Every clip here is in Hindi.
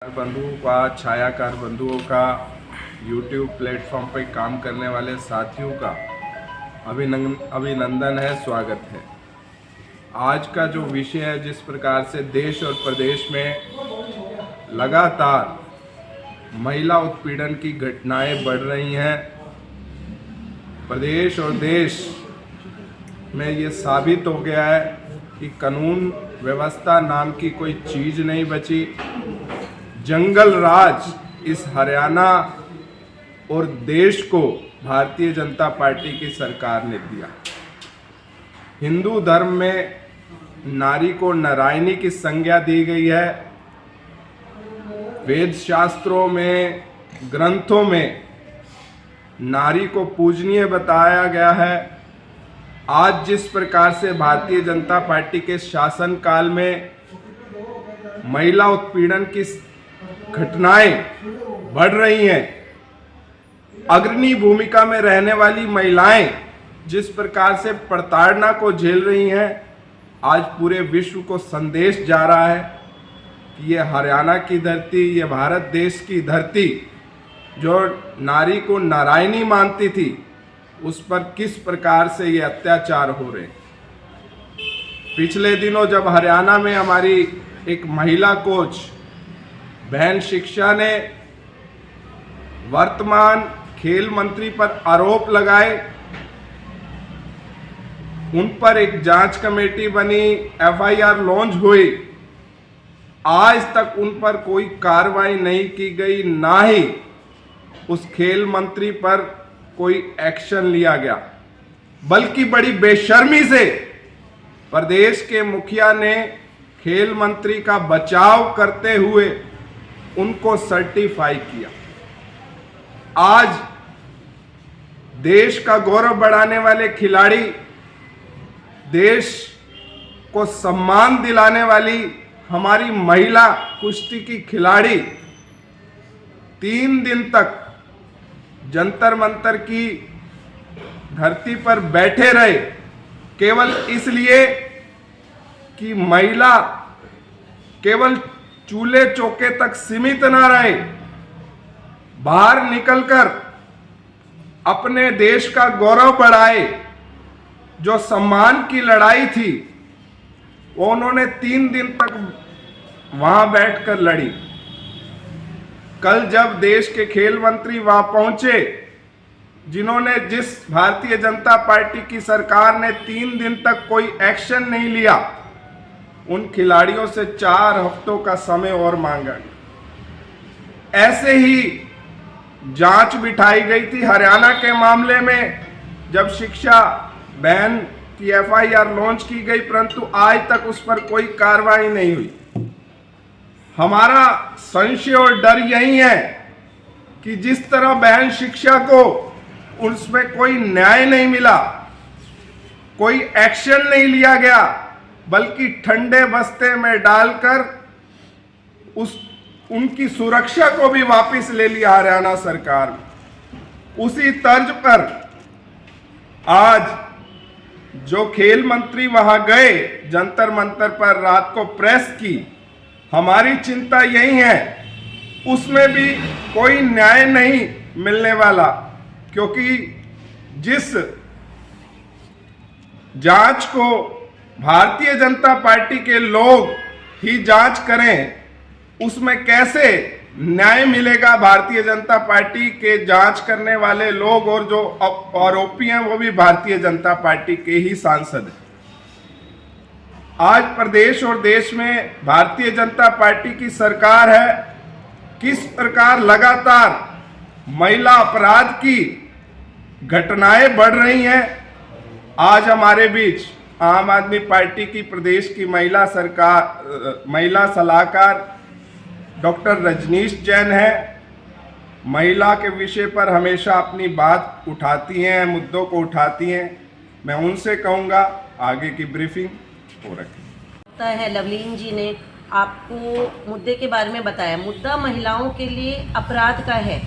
बंधुओं का, छायाकार बंधुओं का, YouTube प्लेटफॉर्म पर काम करने वाले साथियों का अभिनंदन है, स्वागत है। आज का जो विषय है, जिस प्रकार से देश और प्रदेश में लगातार महिला उत्पीड़न की घटनाएं बढ़ रही हैं, प्रदेश और देश में ये साबित हो गया है कि कानून व्यवस्था नाम की कोई चीज़ नहीं बची। जंगल राज इस हरियाणा और देश को भारतीय जनता पार्टी की सरकार ने दिया। हिंदू धर्म में नारी को नारायणी की संज्ञा दी गई है। वेद शास्त्रों में, ग्रंथों में नारी को पूजनीय बताया गया है। आज जिस प्रकार से भारतीय जनता पार्टी के शासनकाल में महिला उत्पीड़न की घटनाएं बढ़ रही हैं, अग्रणी भूमिका में रहने वाली महिलाएं जिस प्रकार से प्रताड़ना को झेल रही हैं, आज पूरे विश्व को संदेश जा रहा है कि ये हरियाणा की धरती, ये भारत देश की धरती जो नारी को नारायणी मानती थी, उस पर किस प्रकार से ये अत्याचार हो रहे। पिछले दिनों जब हरियाणा में हमारी एक महिला कोच बहन शिक्षा ने वर्तमान खेल मंत्री पर आरोप लगाए, उन पर एक जांच कमेटी बनी, FIR लॉन्च हुई, आज तक उन पर कोई कार्रवाई नहीं की गई, ना ही उस खेल मंत्री पर कोई एक्शन लिया गया, बल्कि बड़ी बेशर्मी से प्रदेश के मुखिया ने खेल मंत्री का बचाव करते हुए उनको सर्टिफाई किया। आज देश का गौरव बढ़ाने वाले खिलाड़ी, देश को सम्मान दिलाने वाली हमारी महिला कुश्ती की खिलाड़ी 3 दिन तक जंतर मंतर की धरती पर बैठे रहे, केवल इसलिए कि महिला केवल चूल्हे चौके तक सीमित ना रहे, बाहर निकलकर अपने देश का गौरव बढ़ाए। जो सम्मान की लड़ाई थी वो उन्होंने 3 दिन तक वहां बैठकर लड़ी। कल जब देश के खेल मंत्री वहां पहुंचे, जिस भारतीय जनता पार्टी की सरकार ने 3 दिन तक कोई एक्शन नहीं लिया, उन खिलाड़ियों से 4 हफ्तों का समय और मांगा। ऐसे ही जांच बिठाई गई थी हरियाणा के मामले में, जब शिक्षा बहन की FIR लॉन्च की गई, परंतु आज तक उस पर कोई कार्रवाई नहीं हुई। हमारा संशय और डर यही है कि जिस तरह बहन शिक्षा को उसमें कोई न्याय नहीं मिला, कोई एक्शन नहीं लिया गया, बल्कि ठंडे बस्ते में डालकर उनकी सुरक्षा को भी वापस ले लिया हरियाणा सरकार। उसी तर्ज पर आज जो खेल मंत्री वहां गए, जंतर मंतर पर रात को प्रेस की, हमारी चिंता यही है उसमें भी कोई न्याय नहीं मिलने वाला, क्योंकि जिस जांच को भारतीय जनता पार्टी के लोग ही जांच करें, उसमें कैसे न्याय मिलेगा। भारतीय जनता पार्टी के जांच करने वाले लोग और जो आरोपी हैं वो भी भारतीय जनता पार्टी के ही सांसद हैं। आज प्रदेश और देश में भारतीय जनता पार्टी की सरकार है। किस प्रकार लगातार महिला अपराध की घटनाएं बढ़ रही हैं। आज हमारे बीच आम आदमी पार्टी की प्रदेश की महिला सलाहकार डॉक्टर रजनीश जैन है। महिला के विषय पर हमेशा अपनी बात उठाती हैं, मुद्दों को उठाती हैं। मैं उनसे कहूँगा आगे की ब्रीफिंग हो रखी है। लवलीन जी ने आपको मुद्दे के बारे में बताया। मुद्दा महिलाओं के लिए अपराध का है,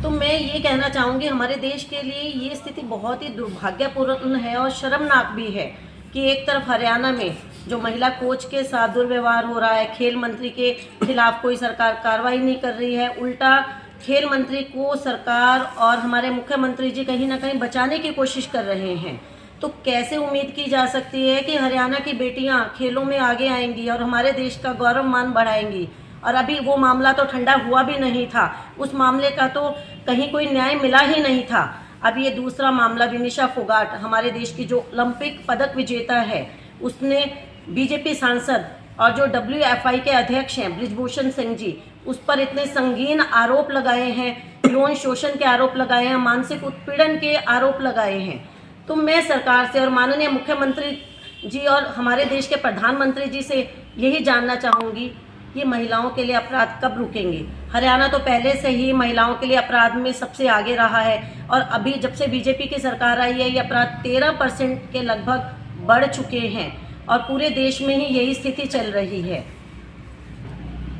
तो मैं ये कहना चाहूँगी हमारे देश के लिए ये स्थिति बहुत ही दुर्भाग्यपूर्ण है और शर्मनाक भी है कि एक तरफ हरियाणा में जो महिला कोच के साथ दुर्व्यवहार हो रहा है, खेल मंत्री के खिलाफ कोई सरकार कार्रवाई नहीं कर रही है, उल्टा खेल मंत्री को सरकार और हमारे मुख्यमंत्री जी कहीं ना कहीं बचाने की कोशिश कर रहे हैं, तो कैसे उम्मीद की जा सकती है कि हरियाणा की बेटियां खेलों में आगे आएंगी और हमारे देश का गौरव मान बढ़ाएंगी। और अभी वो मामला तो ठंडा हुआ भी नहीं था, उस मामले का तो कहीं कोई न्याय मिला ही नहीं था। अब ये दूसरा मामला विनिशा फोगाट, हमारे देश की जो ओलंपिक पदक विजेता है, उसने बीजेपी सांसद और जो WFI के अध्यक्ष हैं बृजभूषण सिंह जी, उस पर इतने संगीन आरोप लगाए हैं, यौन शोषण के आरोप लगाए हैं, मानसिक उत्पीड़न के आरोप लगाए हैं। तो मैं सरकार से और माननीय मुख्यमंत्री जी और हमारे देश के प्रधानमंत्री जी से यही जानना चाहूँगी, ये महिलाओं के लिए अपराध कब रुकेंगे? हरियाणा तो पहले से ही महिलाओं के लिए अपराध में सबसे आगे रहा है और अभी जब से बीजेपी की सरकार आई है, ये अपराध 13% के लगभग बढ़ चुके हैं और पूरे देश में ही यही स्थिति चल रही है।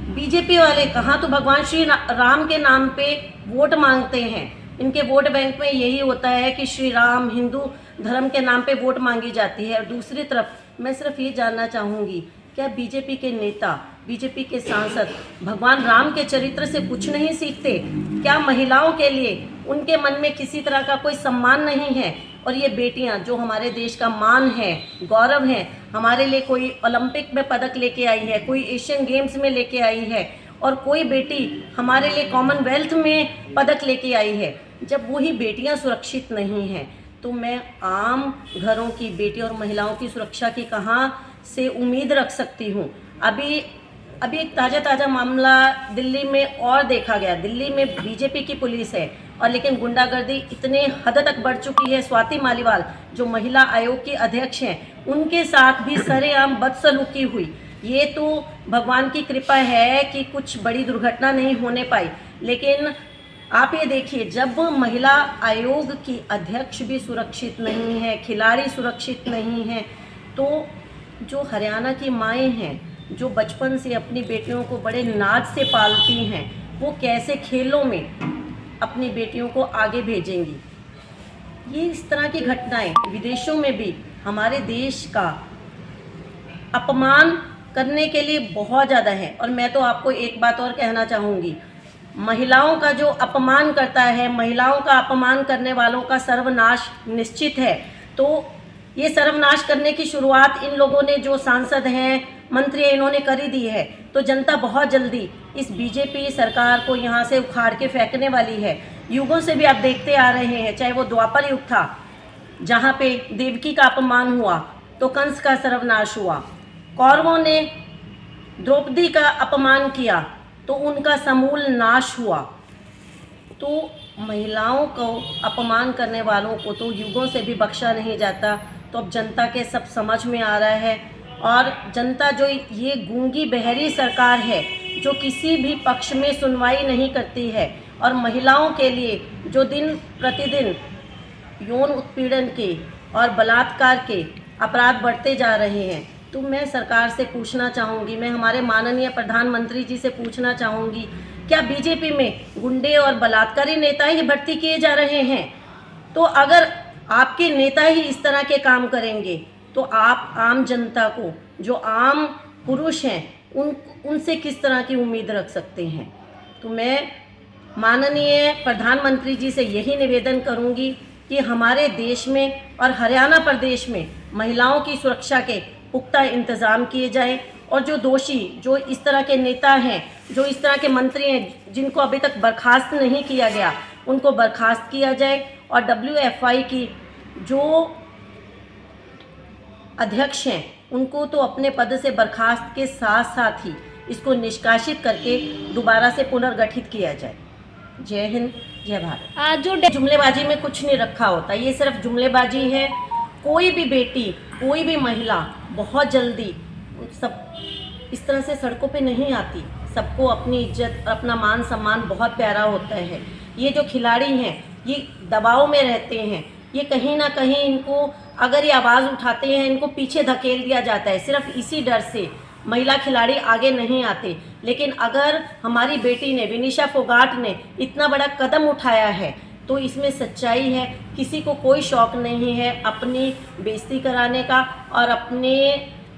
बीजेपी वाले कहाँ तो भगवान श्री राम के नाम पे वोट मांगते हैं, इनके वोट बैंक में यही होता है कि श्री राम, हिंदू धर्म के नाम पे वोट मांगी जाती है। और दूसरी तरफ मैं सिर्फ ये जानना चाहूँगी, क्या बीजेपी के नेता, बीजेपी के सांसद भगवान राम के चरित्र से कुछ नहीं सीखते? क्या महिलाओं के लिए उनके मन में किसी तरह का कोई सम्मान नहीं है? और ये बेटियां जो हमारे देश का मान है, गौरव है, हमारे लिए कोई ओलंपिक में पदक लेके आई है, कोई एशियन गेम्स में लेके आई है और कोई बेटी हमारे लिए कॉमनवेल्थ में पदक लेके आई है, जब वही बेटियां सुरक्षित नहीं हैं, तो मैं आम घरों की बेटी और महिलाओं की सुरक्षा की कहाँ से उम्मीद रख सकती हूँ? अभी एक ताज़ा मामला दिल्ली में और देखा गया। दिल्ली में बीजेपी की पुलिस है और लेकिन गुंडागर्दी इतने हद तक बढ़ चुकी है। स्वाति मालीवाल जो महिला आयोग की अध्यक्ष हैं, उनके साथ भी सरेआम बदसलूकी हुई। ये तो भगवान की कृपा है कि कुछ बड़ी दुर्घटना नहीं होने पाई, लेकिन आप ये देखिए, जब महिला आयोग की अध्यक्ष भी सुरक्षित नहीं है, खिलाड़ी सुरक्षित नहीं है, तो जो हरियाणा की माएँ हैं जो बचपन से अपनी बेटियों को बड़े नाज से पालती हैं, वो कैसे खेलों में अपनी बेटियों को आगे भेजेंगी? ये इस तरह की घटनाएं विदेशों में भी हमारे देश का अपमान करने के लिए बहुत ज़्यादा है। और मैं तो आपको एक बात और कहना चाहूँगी, महिलाओं का जो अपमान करता है, महिलाओं का अपमान करने वालों का सर्वनाश निश्चित है। तो ये सर्वनाश करने की शुरुआत इन लोगों ने, जो सांसद हैं, मंत्री इन्होंने करी दी है। तो जनता बहुत जल्दी इस बीजेपी सरकार को यहाँ से उखाड़ के फेंकने वाली है। युगों से भी आप देखते आ रहे हैं, चाहे वो द्वापर युग था जहाँ पे देवकी का अपमान हुआ तो कंस का सर्वनाश हुआ, कौरवों ने द्रौपदी का अपमान किया तो उनका समूल नाश हुआ। तो महिलाओं को अपमान करने वालों को तो युगों से भी बख्शा नहीं जाता। तो अब जनता के सब समझ में आ रहा है और जनता जो ये गूंगी बहरी सरकार है, जो किसी भी पक्ष में सुनवाई नहीं करती है और महिलाओं के लिए जो दिन प्रतिदिन यौन उत्पीड़न के और बलात्कार के अपराध बढ़ते जा रहे हैं, तो मैं सरकार से पूछना चाहूँगी, मैं हमारे माननीय प्रधानमंत्री जी से पूछना चाहूँगी, क्या बीजेपी में गुंडे और बलात्कारी नेता ही भर्ती किए जा रहे हैं? तो अगर आपके नेता ही इस तरह के काम करेंगे तो आप आम जनता को, जो आम पुरुष हैं, उनसे किस तरह की उम्मीद रख सकते हैं? तो मैं माननीय प्रधानमंत्री जी से यही निवेदन करूंगी कि हमारे देश में और हरियाणा प्रदेश में महिलाओं की सुरक्षा के पुख्ता इंतज़ाम किए जाएं और जो दोषी, जो इस तरह के नेता हैं, जो इस तरह के मंत्री हैं जिनको अभी तक बर्खास्त नहीं किया गया, उनको बर्खास्त किया जाए और WFI की जो अध्यक्ष हैं उनको तो अपने पद से बर्खास्त के साथ साथ ही इसको निष्कासित करके दोबारा से पुनर्गठित किया जाए। जय हिंद, जय भारत। जो जुमलेबाजी में कुछ नहीं रखा होता, ये सिर्फ जुमलेबाजी है। कोई भी बेटी, कोई भी महिला बहुत जल्दी सब इस तरह से सड़कों पे नहीं आती। सबको अपनी इज्जत, अपना मान सम्मान बहुत प्यारा होता है। ये जो खिलाड़ी हैं ये दबाव में रहते हैं, ये कहीं ना कहीं इनको अगर ये आवाज़ उठाते हैं इनको पीछे धकेल दिया जाता है। सिर्फ इसी डर से महिला खिलाड़ी आगे नहीं आते। लेकिन अगर हमारी बेटी ने, विनिशा फोगाट ने इतना बड़ा कदम उठाया है तो इसमें सच्चाई है। किसी को कोई शौक़ नहीं है अपनी बेइज्जती कराने का और अपने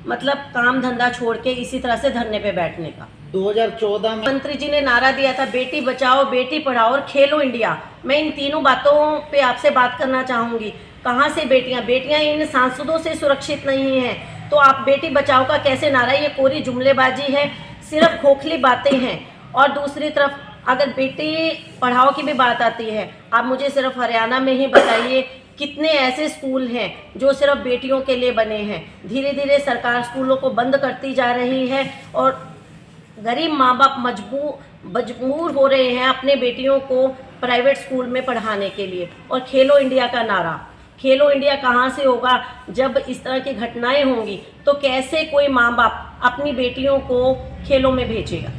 मतलब काम धंधा छोड़ के इसी तरह से धरने पे बैठने का। 2014 में मंत्री जी ने नारा दिया था बेटी बचाओ बेटी पढ़ाओ और खेलो इंडिया। मैं इन तीनों बातों पे आपसे बात करना चाहूँगी। कहाँ से बेटियाँ इन सांसदों से सुरक्षित नहीं हैं, तो आप बेटी बचाओ का कैसे नारा, ये कोरी जुमलेबाजी है, सिर्फ खोखली बातें हैं। और दूसरी तरफ अगर बेटी पढ़ाओ की भी बात आती है, आप मुझे सिर्फ हरियाणा में ही बताइए कितने ऐसे स्कूल हैं जो सिर्फ बेटियों के लिए बने हैं। धीरे धीरे सरकार स्कूलों को बंद करती जा रही है और गरीब माँ बाप मजबूर हो रहे हैं अपने बेटियों को प्राइवेट स्कूल में पढ़ाने के लिए। और खेलो इंडिया का नारा, खेलो इंडिया कहाँ से होगा जब इस तरह की घटनाएं होंगी, तो कैसे कोई माँ बाप अपनी बेटियों को खेलों में भेजेगा।